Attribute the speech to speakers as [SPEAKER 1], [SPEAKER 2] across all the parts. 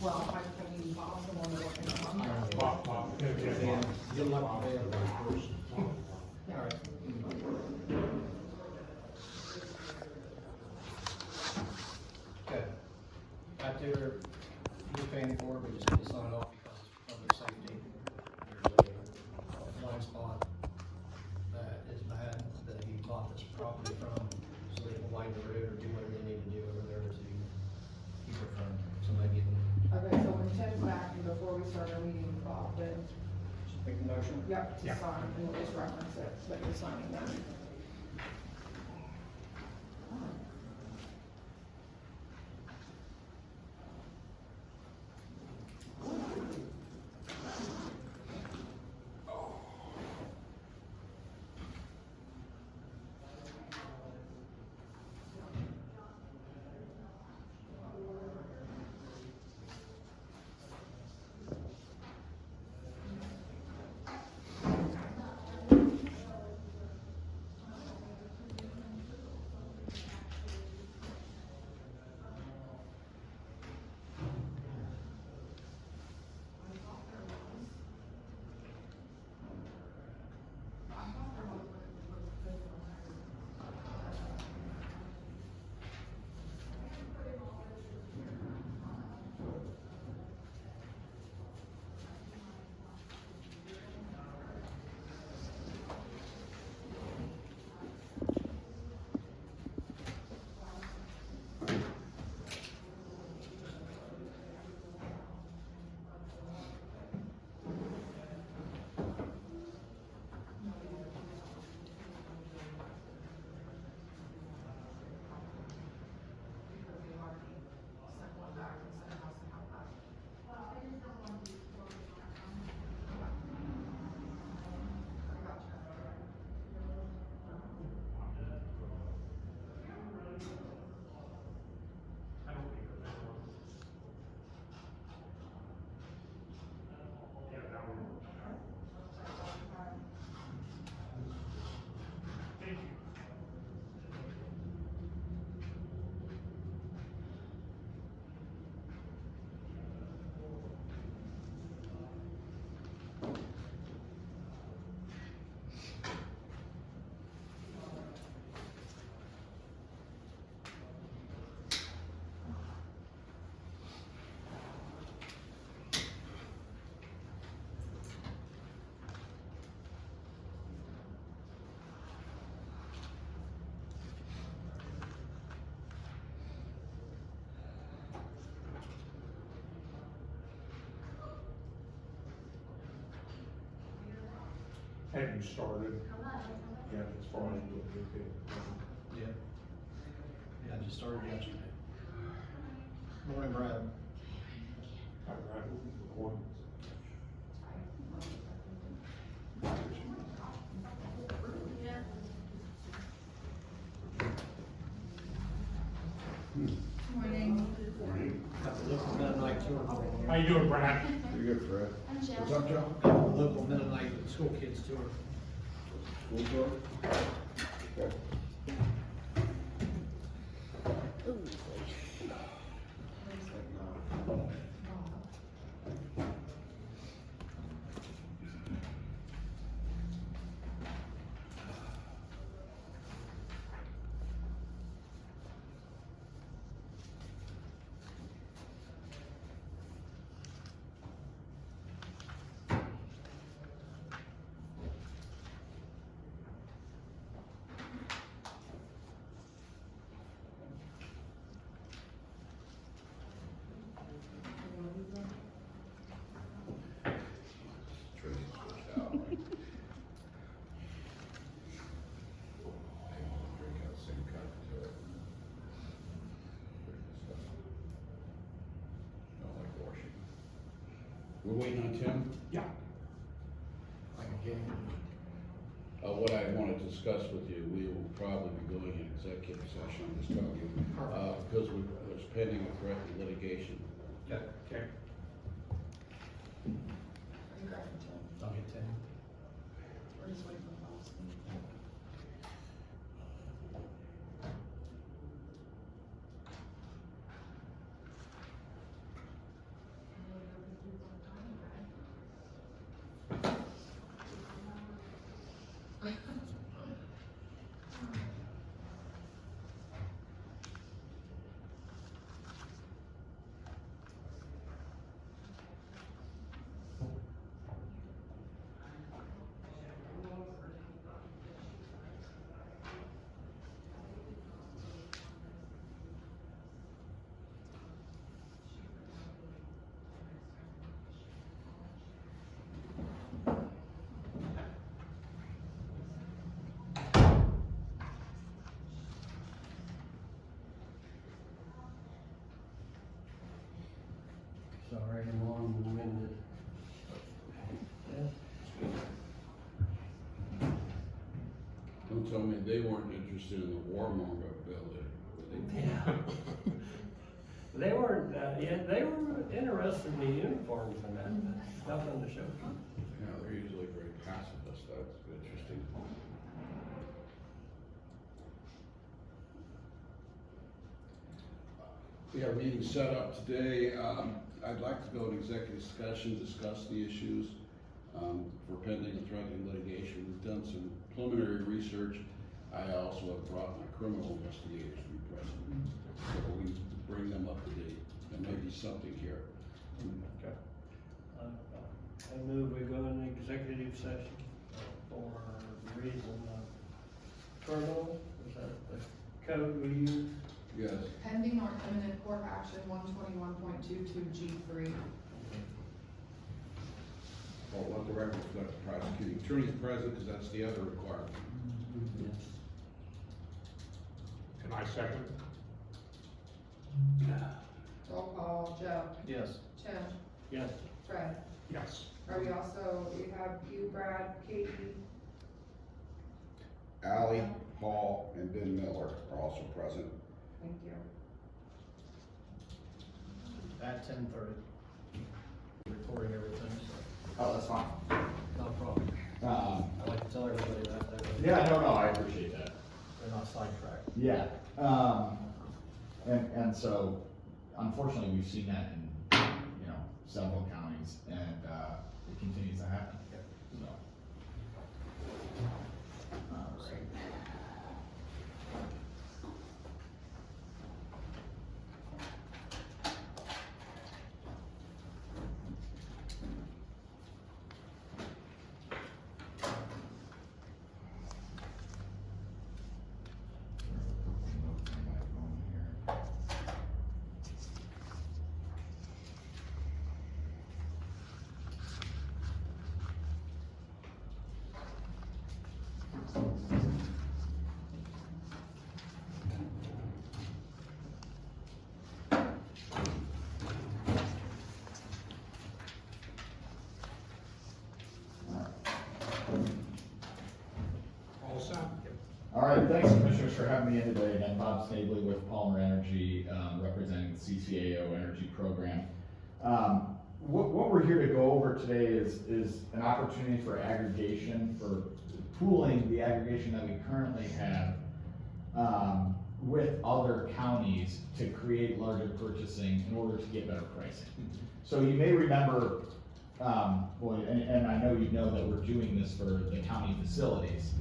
[SPEAKER 1] Well, I mean, Bob's the one that working on that.
[SPEAKER 2] Bob,
[SPEAKER 3] Yeah, you'll have to pay it.
[SPEAKER 1] Yeah.
[SPEAKER 3] Alright. Okay. Out there, you're paying for it, we just need to sign off because it's public safety. There's a blind spot that is bad, that he bought this property from, so they can widen the road or do whatever they need to do over there to keep it from somebody getting.
[SPEAKER 1] Okay, so when Tim's back, and before we start our meeting, Bob, then,
[SPEAKER 3] Make the motion.
[SPEAKER 1] yep, to
[SPEAKER 2] Yeah.
[SPEAKER 1] sign, and we'll just reference it, that you're signing that.
[SPEAKER 2] have you started? Yeah, as far as the,
[SPEAKER 3] Yeah. Yeah, I just started yesterday. Morning, Brad.
[SPEAKER 2] I recording.
[SPEAKER 4] Morning.
[SPEAKER 3] Got the local Mennonite tour.
[SPEAKER 2] How you doing, Brad?
[SPEAKER 5] You're good, Fred.
[SPEAKER 4] I'm Jill.
[SPEAKER 5] What's up, Joe?
[SPEAKER 3] Got the local Mennonite school kids tour.
[SPEAKER 5] School tour? Okay. Tracy's switched out, right? Drink out the same cup to it. Don't like washing. We're waiting on Tim.
[SPEAKER 2] Yeah.
[SPEAKER 3] Like a game.
[SPEAKER 5] What I want to discuss with you, we will probably be going in executive session, I'm just telling you, because there's pending a threat in litigation.
[SPEAKER 3] Yeah,
[SPEAKER 2] Okay.
[SPEAKER 1] Are you grabbing Tim?
[SPEAKER 3] I'll get 10.
[SPEAKER 1] We're just waiting for the boss.
[SPEAKER 3] Sorry, I'm long-winded.
[SPEAKER 5] Don't tell me they weren't interested in the warmonger building.
[SPEAKER 3] Yeah. They weren't, yeah, they were interested in the uniforms and that, but nothing to show.
[SPEAKER 5] Yeah, they're usually very pacifist, that's interesting. We have a meeting set up today. I'd like to go in executive discussion, discuss the issues for pending and threatening litigation. We've done some preliminary research. I also have brought my criminal investigators to be present, so we bring them up to date. There may be something here.
[SPEAKER 3] Okay. I move we go into executive session for the reason of criminal, is that the code we use?
[SPEAKER 5] Yes.
[SPEAKER 1] Pending or imminent court action 121.22G3.
[SPEAKER 5] I'll let the record reflect the prosecuting attorney present, because that's the other requirement.
[SPEAKER 3] Yes.
[SPEAKER 2] Can I second?
[SPEAKER 1] Roll call, Joe,
[SPEAKER 3] Yes.
[SPEAKER 1] Tim,
[SPEAKER 3] Yes.
[SPEAKER 1] Fred.
[SPEAKER 2] Yes.
[SPEAKER 1] Are we also, we have you, Brad, Katie,
[SPEAKER 5] Ally, Paul, and Ben Miller are also present.
[SPEAKER 1] thank you.
[SPEAKER 3] At 10:30. Recording everything, so,
[SPEAKER 4] Oh, that's fine.
[SPEAKER 3] no problem. I like to tell everybody that
[SPEAKER 4] Yeah, no, I appreciate that.
[SPEAKER 3] they're not sidetracked.
[SPEAKER 4] Yeah, and so, unfortunately, we've seen that in, several counties, and, it continues to happen, so. Alright.
[SPEAKER 2] All set?
[SPEAKER 4] All right, thanks Commissioners for having me in today. Again, Bob Snavely with Palmer Energy, representing the CCAO Energy Program. What we're here to go over today is an opportunity for aggregation, for pooling the aggregation that we currently have with other counties to create larger purchasing in order to get better pricing. So you may remember, and I know you know that we're doing this for the county facilities.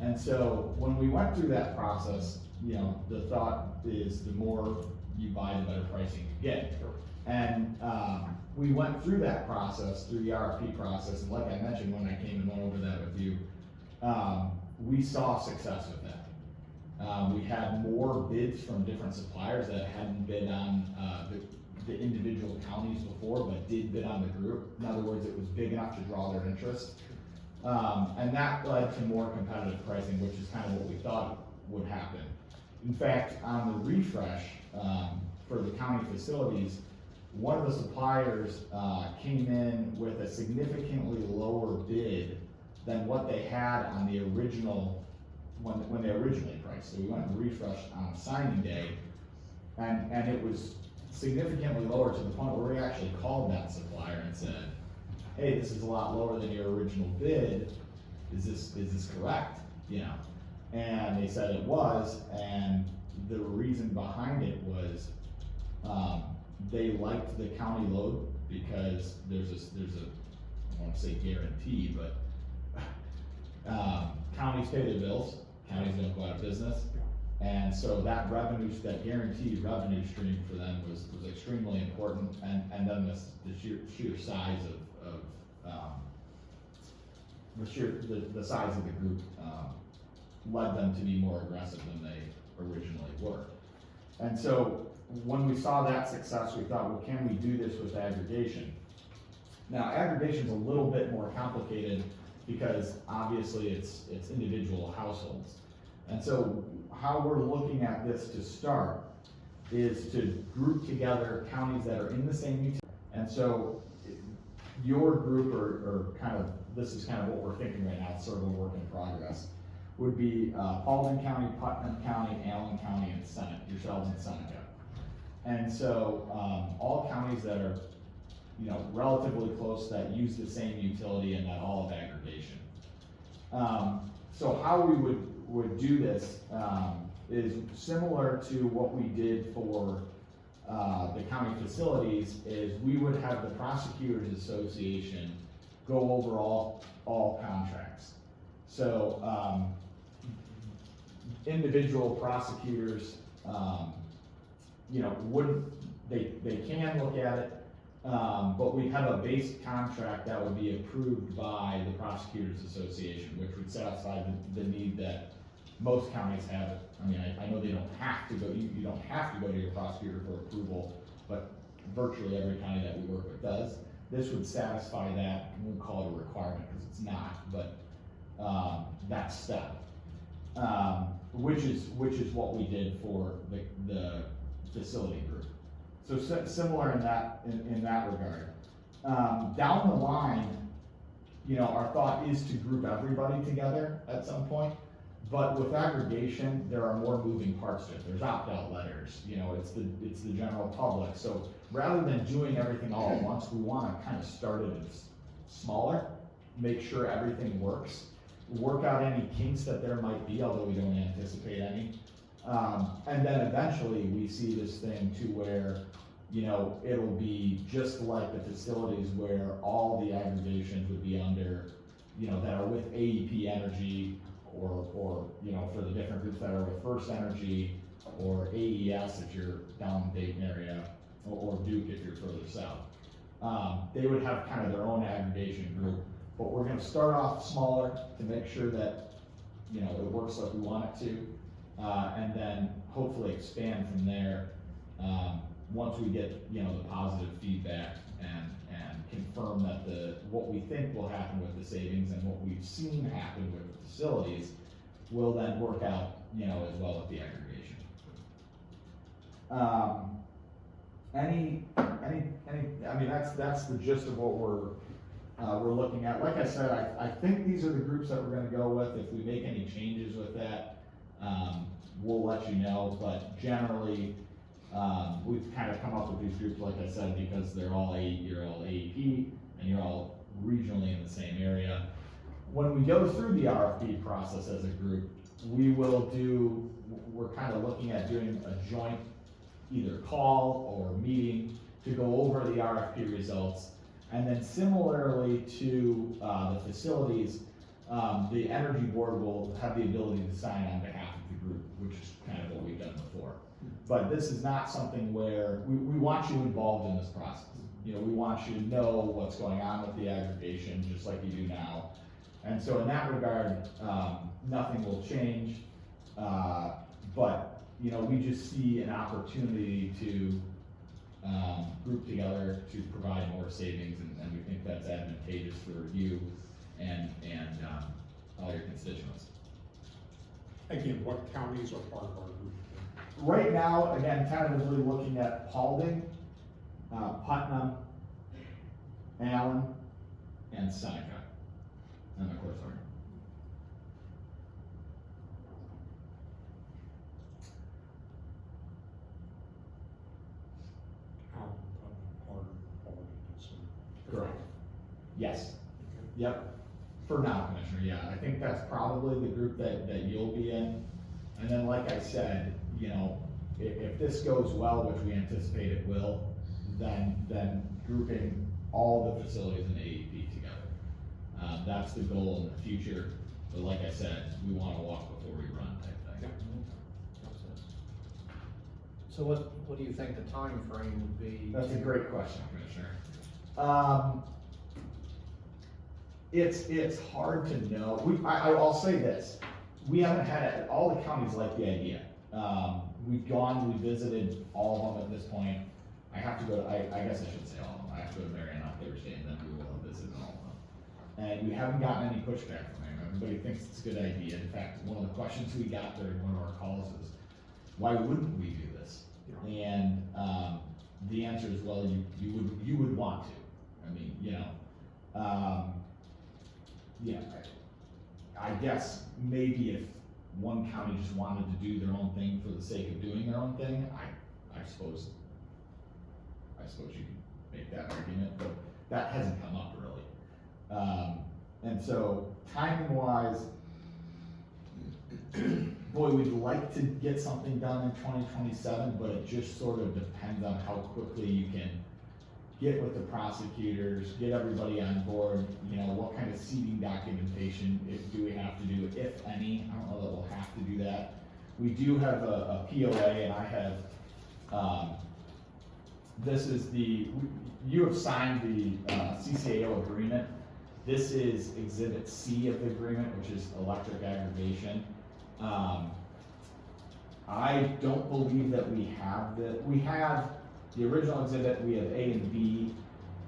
[SPEAKER 4] And so when we went through that process, the thought is the more you buy, the better pricing you get. And we went through that process, through the RFP process, and like I mentioned when I came and went over that with you, we saw success with that. We had more bids from different suppliers that hadn't bid on the individual counties before, but did bid on the group. In other words, it was big enough to draw their interest. And that led to more competitive pricing, which is kind of what we thought would happen. In fact, on the refresh for the county facilities, one of the suppliers came in with a significantly lower bid than what they had on the original, when they originally priced. So we went and refreshed on signing day, and it was significantly lower to the point where we actually called that supplier and said, hey, this is a lot lower than your original bid, is this correct? And they said it was, and the reason behind it was, they liked the county load because there's a, I won't say guarantee, but, counties pay their bills, counties don't go out of business. And so that guaranteed revenue stream for them was extremely important, and then the sheer size of the size of the group led them to be more aggressive than they originally were. And so when we saw that success, we thought, well, can we do this with aggregation? Now, aggregation is a little bit more complicated because obviously it's individual households. And so how we're looking at this to start is to group together counties that are in the same utility And so your group or kind of, this is kind of what we're thinking right now, it's sort of a work in progress, would be Hardin County, Putnam County, Allen County, and Seneca, yourselves and Seneca. And so all counties that are, you know, relatively close, that use the same utility and that all have aggregation. So how we would do this is similar to what we did for the county facilities, is we would have the Prosecutors Association go over all contracts. So individual prosecutors, you know, they can look at it, but we have a base contract that would be approved by the Prosecutors Association, which would satisfy the need that most counties have. I mean, I know they don't have to go, you don't have to go to your prosecutor for approval, but virtually every county that we work with does. This would satisfy that. We won't call it a requirement because it's not, but that step, which is what we did for the facility group. So similar in that regard. Down the line, you know, our thought is to group everybody together at some point. But with aggregation, there are more moving parts to it. There's opt-out letters, you know, it's the general public. So rather than doing everything all at once, we want to kind of start it as smaller, make sure everything works, work out any kinks that there might be, although we don't anticipate any. And then eventually we see this thing to where, you know, it'll be just like the facilities where all the aggregations would be under, you know, that are with AEP Energy, or, you know, for the different groups that are with First Energy, or AES if you're down in Dayton area, or Duke if you're further south. They would have kind of their own aggregation group, but we're gonna start off smaller to make sure that, you know, it works like we want it to, and then hopefully expand from there, once we get, you know, the positive feedback and confirm that what we think will happen with the savings and what we've seen happen with the facilities will then work out, you know, as well with the aggregation. I mean, that's the gist of what we're looking at. Like I said, I think these are the groups that we're gonna go with. If we make any changes with that, we'll let you know, but generally, we've kind of come up with these groups, like I said, because you're all AEP, and you're all regionally in the same area. When we go through the RFP process as a group, we're kind of looking at doing a joint either call or meeting to go over the RFP results. And then similarly to the facilities, the Energy Board will have the ability to sign on behalf of the group, which is kind of what we've done before. But this is not something where, we want you involved in this process. You know, we want you to know what's going on with the aggregation, just like you do now. And so in that regard, nothing will change. But, you know, we just see an opportunity to group together to provide more savings, and we think that's advantageous for you and all your constituents.
[SPEAKER 2] Again, what counties are part of our group?
[SPEAKER 4] Right now, again, tentatively looking at Hardin, Putnam, Allen, and Seneca, and of course Hardin. Correct. Yes. Yep. For now, Commissioner, yeah, I think that's probably the group that you'll be in. And then, like I said, you know, if this goes well, which we anticipate it will, then grouping all the facilities in AEP together. That's the goal in the future, but like I said, we wanna walk before we run type thing.
[SPEAKER 3] So what do you think the time frame would be?
[SPEAKER 4] That's a great question, Commissioner. It's hard to know. I'll say this, we haven't had, all the counties like the idea. We visited all of them at this point. I have to go, I guess I should say all of them. I have to go to Marion on Thursday, and then we will have visited all of them. And we haven't gotten any pushback from them. Everybody thinks it's a good idea. In fact, one of the questions we got during one of our calls is, why wouldn't we do this? And the answer is, well, you would want to. I mean, you know, yeah, I guess maybe if one county just wanted to do their own thing for the sake of doing their own thing, I suppose you can make that argument, but that hasn't come up really. And so timing wise, boy, we'd like to get something done in 2027, but it just sort of depends on how quickly you can get with the prosecutors, get everybody on board, you know, what kind of seating documentation do we have to do, if any. I don't know that we'll have to do that. We do have a POA, and I have, this is you have signed the CCAO agreement. This is Exhibit C of the agreement, which is electric aggregation. I don't believe that we have the original exhibit, we have A and B,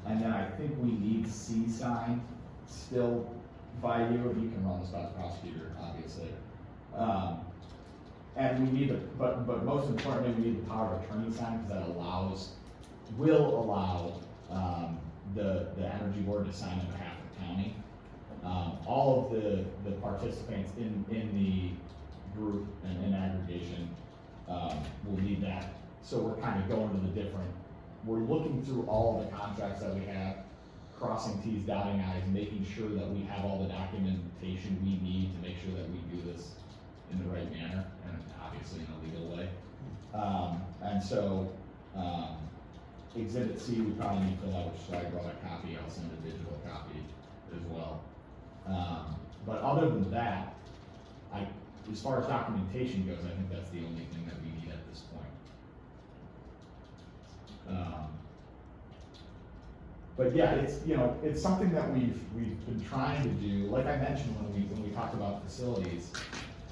[SPEAKER 4] and then I think we need C signed still by you. You can run this by the prosecutor, obviously. And we need but most importantly, we need the power of attorney signed, because that will allow the energy board to sign on behalf of the county. All of the participants in the group and in aggregation will need that. So we're kind of going to we're looking through all of the contracts that we have, crossing T's, dotting I's, making sure that we have all the documentation we need to make sure that we do this in the right manner, and obviously in a legal way. And so, Exhibit C, we probably need to fill out, which is why I brought a copy. I'll send a digital copy as well. But other than that, as far as documentation goes, I think that's the only thing that we need at this point. But yeah, it's something that we've been trying to do. Like I mentioned when we talked about facilities,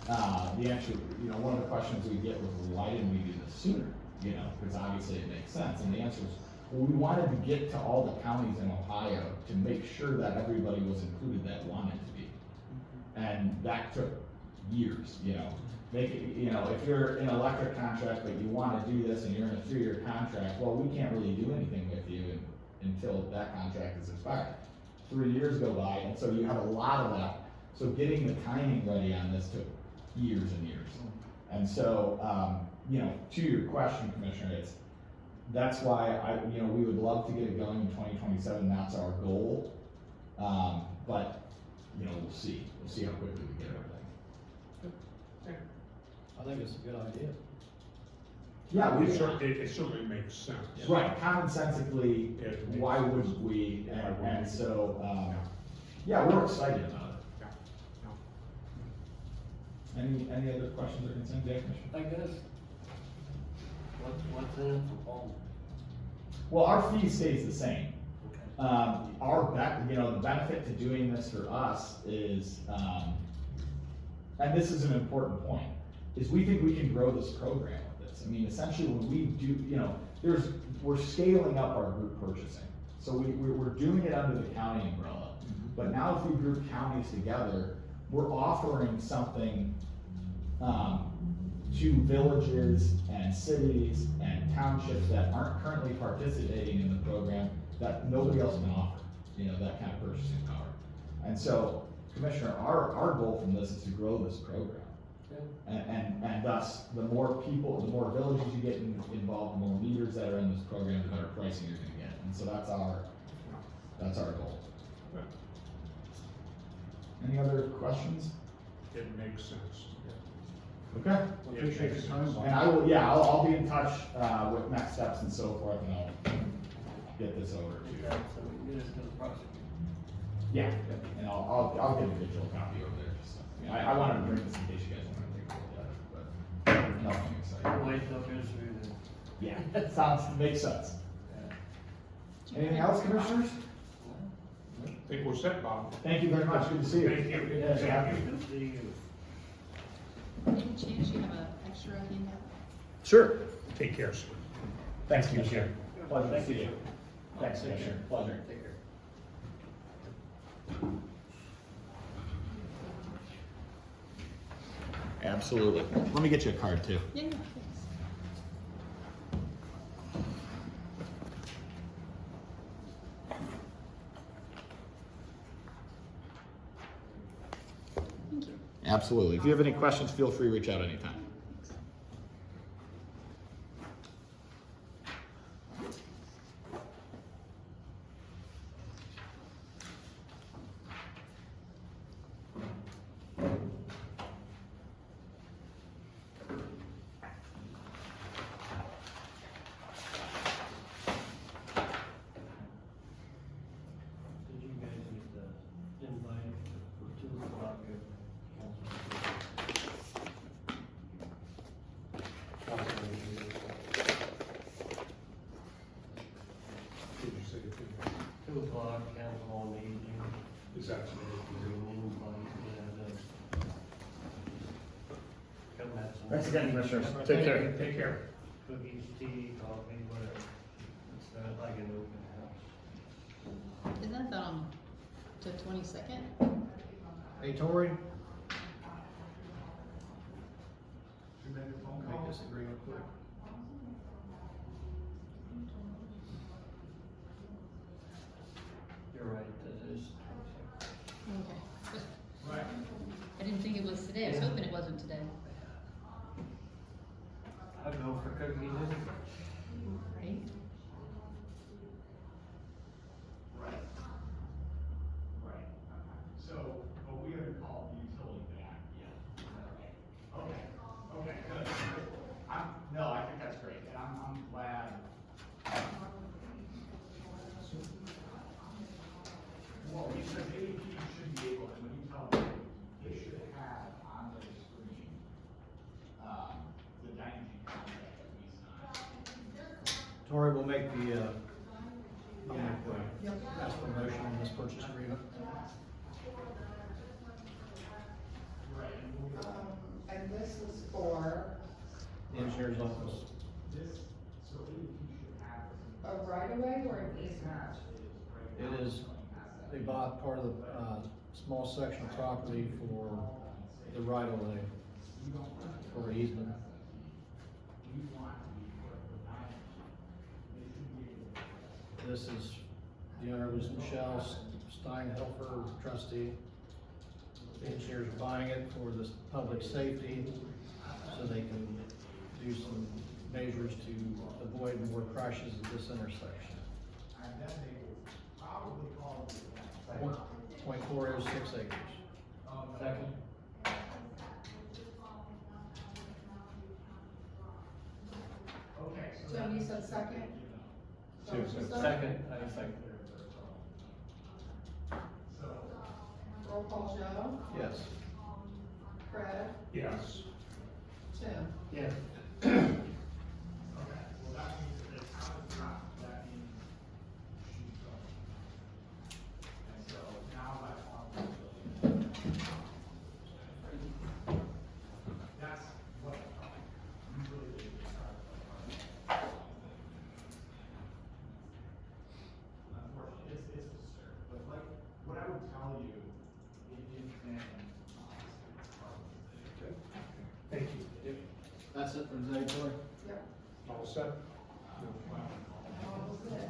[SPEAKER 4] the answer, one of the questions we get was, well, why didn't we do this sooner? Because obviously it makes sense. And the answer is, well, we wanted to get to all the counties in Ohio to make sure that everybody was included that wanted to be. And that took years, Make it, if you're in an electric contract, but you want to do this and you're in a 3-year contract, well, we can't really do anything with you until that contract is expired. 3 years go by, and so you have a lot of that. So getting the timing ready on this took years and years. And so, to your question, Commissioner, that's why we would love to get it going in 2027. That's our goal. But, we'll see. We'll see how quickly we get everything.
[SPEAKER 3] I think it's a good idea.
[SPEAKER 4] Yeah,
[SPEAKER 2] It certainly makes sense.
[SPEAKER 4] right, commonsensically, why wouldn't we? And so, yeah, we're excited about it. Any other questions or concerns, Commissioner?
[SPEAKER 6] I guess, what's in it for Paul?
[SPEAKER 4] Well, our fee stays the same.
[SPEAKER 6] Okay.
[SPEAKER 4] The benefit to doing this for us is, and this is an important point, is we think we can grow this program with this. I mean, essentially when we do, we're scaling up our group purchasing. So we're doing it under the county umbrella. But now if we group counties together, we're offering something to villages and cities and townships that aren't currently participating in the program that nobody else can offer, that kind of purchasing power. And so, Commissioner, our goal from this is to grow this program. And thus, the more people, the more villages you get involved, the more leaders that are in this program, the better pricing you're gonna get. And so that's our goal. Any other questions?
[SPEAKER 2] It makes sense.
[SPEAKER 4] Okay.
[SPEAKER 2] Well, appreciate your time.
[SPEAKER 4] And I'll be in touch with next steps and so forth, and I'll get this over to you.
[SPEAKER 6] Okay, so we can get this to the prosecutor.
[SPEAKER 4] Yeah, and I'll get a digital copy over there. Just, I wanted to bring this in case you guys wanted to take a look at it, but there's nothing exciting.
[SPEAKER 6] Wait till it goes through then.
[SPEAKER 4] Yeah, makes sense. Anything else, Commissioners?
[SPEAKER 2] I think we're set, Bob.
[SPEAKER 4] Thank you very much. Good to see you.
[SPEAKER 2] Thank you.
[SPEAKER 4] Yeah, happy.
[SPEAKER 6] Good to see you.
[SPEAKER 7] Any chance you have an extra handout?
[SPEAKER 4] Sure.
[SPEAKER 2] Take care, sir.
[SPEAKER 4] Thanks, Commissioner. Pleasure to
[SPEAKER 3] Thank
[SPEAKER 4] see
[SPEAKER 3] you.
[SPEAKER 4] you. Thanks, Commissioner. Pleasure.
[SPEAKER 6] Take care.
[SPEAKER 4] Absolutely. Let me get you a card too.
[SPEAKER 7] Yeah, thanks.
[SPEAKER 4] absolutely. If you have any questions, feel free to reach out anytime.
[SPEAKER 6] Did you guys get the invite for 2 o'clock?
[SPEAKER 2] Did you say it?
[SPEAKER 6] 2 o'clock, council on aging.
[SPEAKER 2] Is that?
[SPEAKER 6] Come have some.
[SPEAKER 4] Thanks again, commissioners. Take care.
[SPEAKER 2] Take care.
[SPEAKER 6] Cookies, tea, coffee, whatever. It's not like an open house.
[SPEAKER 7] Isn't that on the 22nd?
[SPEAKER 3] Hey, Tori? Make this agreement quick.
[SPEAKER 6] You're right, that is.
[SPEAKER 7] Okay. I didn't think it was today, I was hoping it wasn't today.
[SPEAKER 6] I'd go for cookies anyway.
[SPEAKER 7] Right?
[SPEAKER 4] Right. So, but we haven't called the utility back yet. Okay, good. No, I think that's great, and I'm glad. Well, you said AEP should be able, and when you tell them, they should have on their screen, the dining contract that we signed.
[SPEAKER 3] Tori will make the, ask for a motion on this purchase agreement.
[SPEAKER 1] And this is for
[SPEAKER 3] The engineer's office.
[SPEAKER 4] So AEP should have.
[SPEAKER 1] a right of way or an easement?
[SPEAKER 3] It is, they bought part of the, small section of property for the right of way, for easement. This is, the owner was Michelle Steinhelfer, trustee. The engineers are buying it for this public safety, so they can do some measures to avoid more crashes at this intersection. 0.406 acres.
[SPEAKER 6] Second.
[SPEAKER 1] Jim, you said second?
[SPEAKER 6] Second, I second.
[SPEAKER 1] Roll call Joe,
[SPEAKER 3] Yes.
[SPEAKER 1] Fred,
[SPEAKER 2] Yes.
[SPEAKER 1] Tim.
[SPEAKER 6] Yes.
[SPEAKER 4] Okay, well, that means that the town is not, that means she's going. And so now by all. That's what, usually they start. Unfortunately, it's absurd, but like, what I would tell you,
[SPEAKER 2] Thank you.
[SPEAKER 3] That's it for today, Tori?
[SPEAKER 1] Yep.
[SPEAKER 2] All set?
[SPEAKER 1] What was this?